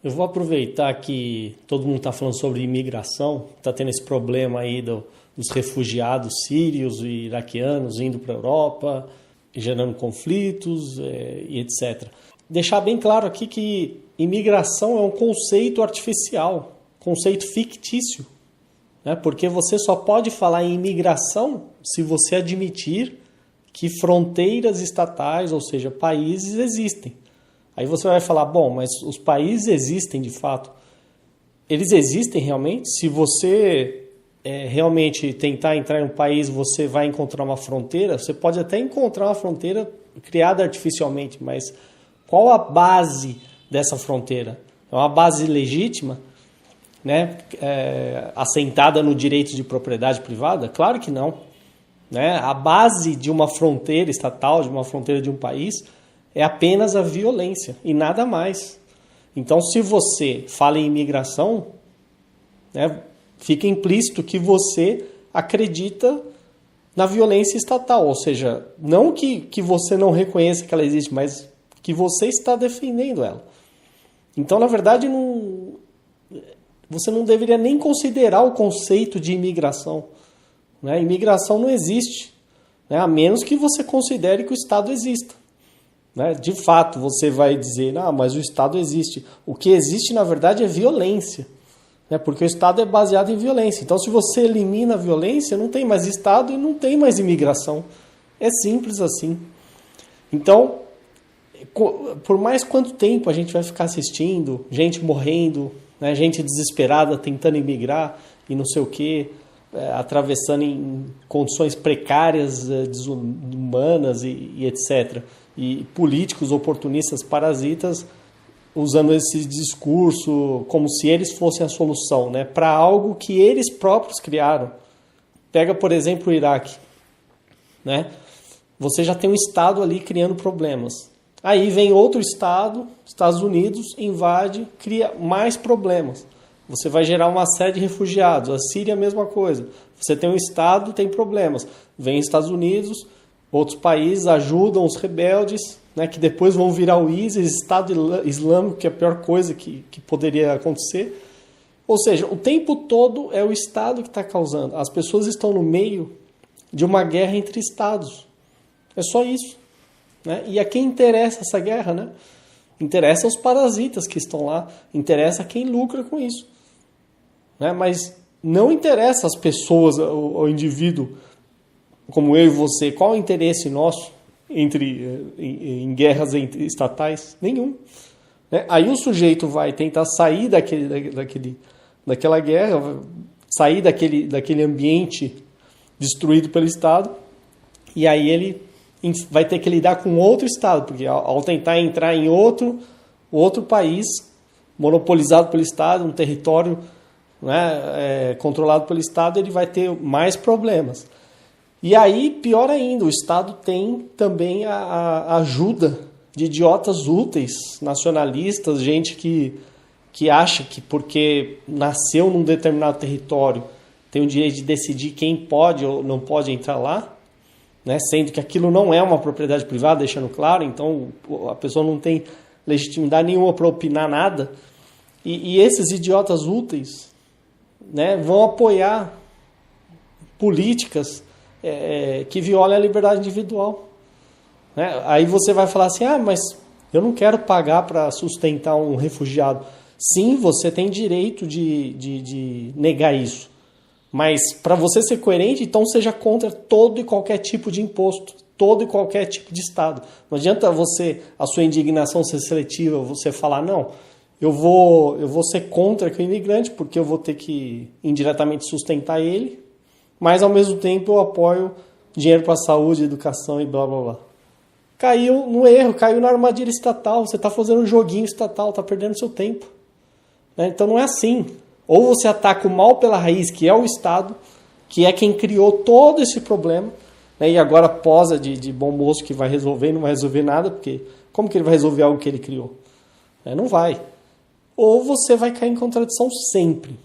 Eu vou aproveitar que todo mundo está falando sobre imigração, está tendo esse problema aí dos refugiados sírios e iraquianos indo para a Europa, gerando conflitos e etc. Deixar bem claro aqui que imigração é um conceito artificial, conceito fictício, né? Porque você só pode falar em imigração se você admitir que fronteiras estatais, ou seja, países, existem. Aí você vai falar, bom, mas os países existem de fato. Eles existem realmente? Se você realmente tentar entrar em um país, você vai encontrar uma fronteira. Você pode até encontrar uma fronteira criada artificialmente, mas qual a base dessa fronteira? É uma base legítima, né? Assentada no direito de propriedade privada? Claro que não. Né? A base de uma fronteira estatal, de uma fronteira de um país, é apenas a violência e nada mais. Então, se você fala em imigração, né, fica implícito que você acredita na violência estatal. Ou seja, não que você não reconheça que ela existe, mas que você está defendendo ela. Então, na verdade, você não deveria nem considerar o conceito de imigração. Né? Imigração não existe, né? A menos que você considere que o Estado exista. Né? De fato, você vai dizer, mas o Estado existe. O que existe, na verdade, é violência. Né? Porque o Estado é baseado em violência. Então, se você elimina a violência, não tem mais Estado e não tem mais imigração. É simples assim. Então, por mais quanto tempo a gente vai ficar assistindo, gente morrendo, né? Gente desesperada tentando imigrar e não sei o quê, atravessando em condições precárias, desumanas e etc., e políticos oportunistas parasitas usando esse discurso como se eles fossem a solução, né, para algo que eles próprios criaram. Pega, por exemplo, o Iraque. Né? Você já tem um Estado ali criando problemas. Aí vem outro Estado, Estados Unidos, invade, cria mais problemas. Você vai gerar uma série de refugiados. A Síria, a mesma coisa. Você tem um Estado, tem problemas. Vem Estados Unidos, outros países ajudam os rebeldes, né, que depois vão virar o ISIS, Estado Islâmico, que é a pior coisa que poderia acontecer. Ou seja, o tempo todo é o Estado que está causando. As pessoas estão no meio de uma guerra entre Estados. É só isso. Né? E a quem interessa essa guerra? Né? Interessa os parasitas que estão lá. Interessa quem lucra com isso. Né? Mas não interessa as pessoas, o indivíduo, como eu e você. Qual é o interesse nosso em guerras estatais? Nenhum. Né? Aí o sujeito vai tentar sair daquela guerra, sair daquele ambiente destruído pelo Estado, e aí ele vai ter que lidar com outro Estado, porque ao tentar entrar em outro país, monopolizado pelo Estado, um território, né, controlado pelo Estado, ele vai ter mais problemas. E aí, pior ainda, o Estado tem também a ajuda de idiotas úteis, nacionalistas, gente que acha que porque nasceu num determinado território tem o direito de decidir quem pode ou não pode entrar lá, né? Sendo que aquilo não é uma propriedade privada, deixando claro, então a pessoa não tem legitimidade nenhuma para opinar nada. E esses idiotas úteis, né, vão apoiar políticas que violam a liberdade individual. Né? Aí você vai falar assim, mas eu não quero pagar para sustentar um refugiado. Sim, você tem direito de negar isso. Mas para você ser coerente, então seja contra todo e qualquer tipo de imposto, todo e qualquer tipo de Estado. Não adianta a sua indignação ser seletiva, você falar, não, eu vou ser contra o imigrante, porque eu vou ter que indiretamente sustentar ele, mas ao mesmo tempo eu apoio dinheiro para saúde, educação e blá blá blá. Caiu no erro, caiu na armadilha estatal, você está fazendo um joguinho estatal, está perdendo seu tempo. Né? Então não é assim. Ou você ataca o mal pela raiz, que é o Estado, que é quem criou todo esse problema, né? E agora posa de bom moço que vai resolver, não vai resolver nada, porque como que ele vai resolver algo que ele criou? Não vai. Ou você vai cair em contradição sempre.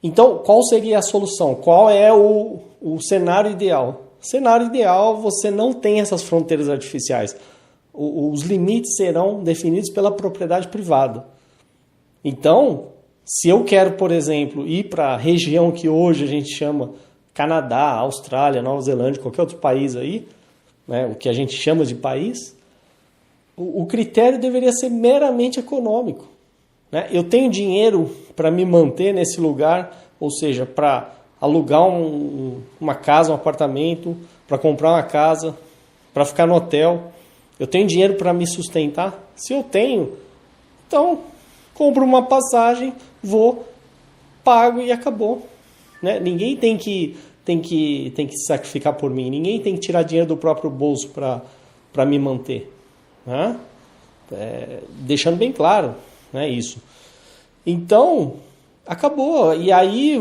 Então, qual seria a solução? Qual é o cenário ideal? Cenário ideal, você não tem essas fronteiras artificiais. Os limites serão definidos pela propriedade privada. Então, se eu quero, por exemplo, ir para a região que hoje a gente chama Canadá, Austrália, Nova Zelândia, qualquer outro país aí, né, o que a gente chama de país, o critério deveria ser meramente econômico. Né? Eu tenho dinheiro para me manter nesse lugar, ou seja, para alugar uma casa, um apartamento, para comprar uma casa, para ficar no hotel. Eu tenho dinheiro para me sustentar? Se eu tenho, então compro uma passagem, vou, pago e acabou. Né? Ninguém tem que se sacrificar por mim, ninguém tem que tirar dinheiro do próprio bolso para me manter. Né? Deixando bem claro, né, isso. Então, acabou. E aí,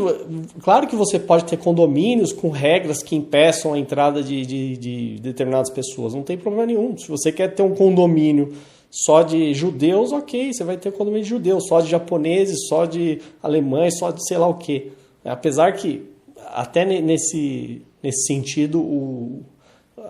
claro que você pode ter condomínios com regras que impeçam a entrada de determinadas pessoas, não tem problema nenhum. Se você quer ter um condomínio só de judeus, ok, você vai ter um condomínio de judeus, só de japoneses, só de alemães, só de sei lá o quê. Apesar que, até nesse sentido,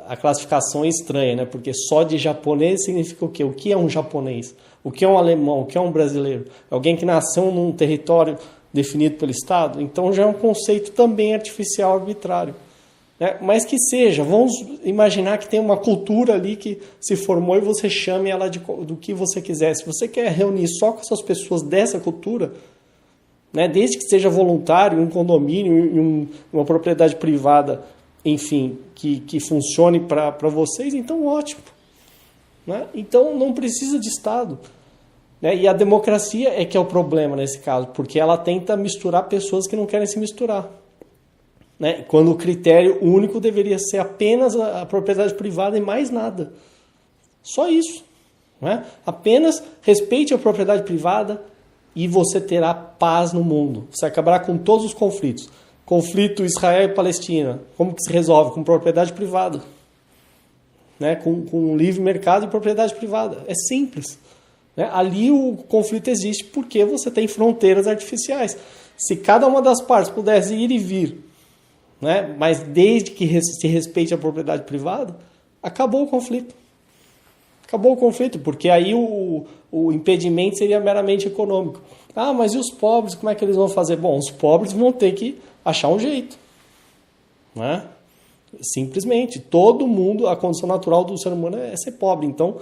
a classificação é estranha, né? Porque só de japonês significa o quê? O que é um japonês? O que é um alemão? O que é um brasileiro? Alguém que nasceu num território definido pelo Estado? Então já é um conceito também artificial, arbitrário. Né? Mas que seja, vamos imaginar que tem uma cultura ali que se formou e você chame ela do que você quiser. Se você quer reunir só com essas pessoas dessa cultura, né? Desde que seja voluntário, um condomínio, uma propriedade privada, enfim, que funcione para vocês, então ótimo. Né? Então não precisa de Estado. Né? E a democracia é que é o problema nesse caso, porque ela tenta misturar pessoas que não querem se misturar. Né? Quando o critério único deveria ser apenas a propriedade privada e mais nada. Só isso. Né? Apenas respeite a propriedade privada e você terá paz no mundo. Você acabará com todos os conflitos. Conflito Israel e Palestina, como que se resolve? Com propriedade privada. Né? Com livre mercado e propriedade privada. É simples. Né? Ali o conflito existe porque você tem fronteiras artificiais. Se cada uma das partes pudesse ir e vir, né? Mas desde que se respeite a propriedade privada, acabou o conflito. Acabou o conflito, porque aí o impedimento seria meramente econômico. Ah, mas e os pobres, como é que eles vão fazer? Bom, os pobres vão ter que achar um jeito. Né? Simplesmente. Todo mundo, a condição natural do ser humano é ser pobre. Então,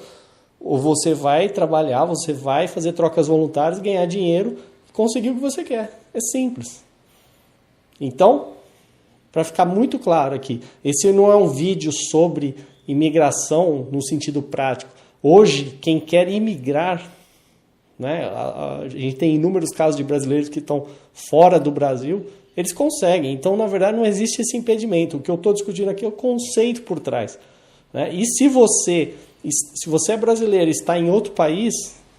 ou você vai trabalhar, você vai fazer trocas voluntárias, ganhar dinheiro, conseguir o que você quer. É simples. Então, para ficar muito claro aqui, esse não é um vídeo sobre imigração no sentido prático. Hoje, quem quer imigrar, né, a gente tem inúmeros casos de brasileiros que estão fora do Brasil, eles conseguem. Então, na verdade, não existe esse impedimento. O que eu estou discutindo aqui é o conceito por trás. Né? E se você é brasileiro e está em outro país,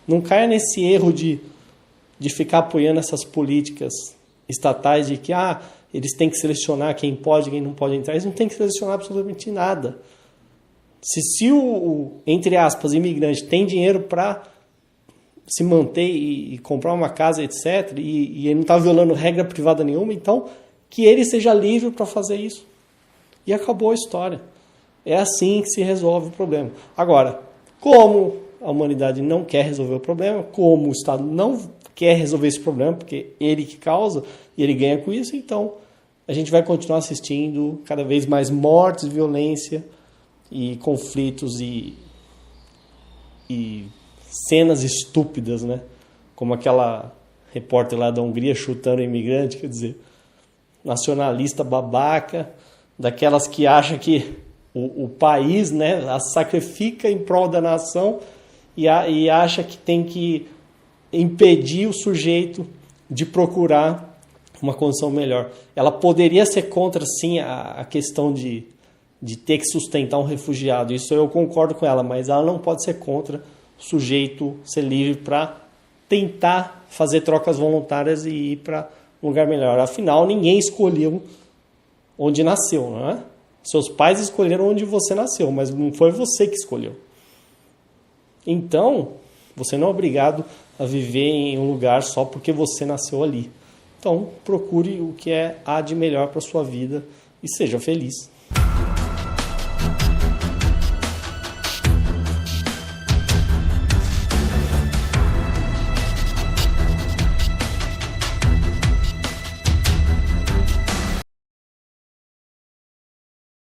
não caia nesse erro de ficar apoiando essas políticas estatais de que eles têm que selecionar quem pode e quem não pode entrar. Eles não têm que selecionar absolutamente nada. Se o entre aspas, imigrante tem dinheiro para se manter e comprar uma casa, etc., e ele não está violando regra privada nenhuma, então que ele seja livre para fazer isso. E acabou a história. É assim que se resolve o problema. Agora, como a humanidade não quer resolver o problema, como o Estado não quer resolver esse problema, porque ele que causa e ele ganha com isso, então a gente vai continuar assistindo cada vez mais mortes, violência e conflitos e cenas estúpidas, né? Como aquela repórter lá da Hungria chutando o imigrante, quer dizer, nacionalista babaca, daquelas que acham que o país, né, a sacrifica em prol da nação e acha que tem que impedir o sujeito de procurar uma condição melhor. Ela poderia ser contra, sim, a questão de ter que sustentar um refugiado. Isso eu concordo com ela, mas ela não pode ser contra o sujeito ser livre para tentar fazer trocas voluntárias e ir para um lugar melhor. Afinal, ninguém escolheu onde nasceu, não é? Seus pais escolheram onde você nasceu, mas não foi você que escolheu. Então, você não é obrigado a viver em um lugar só porque você nasceu ali. Então, procure o que há de melhor para a sua vida e seja feliz.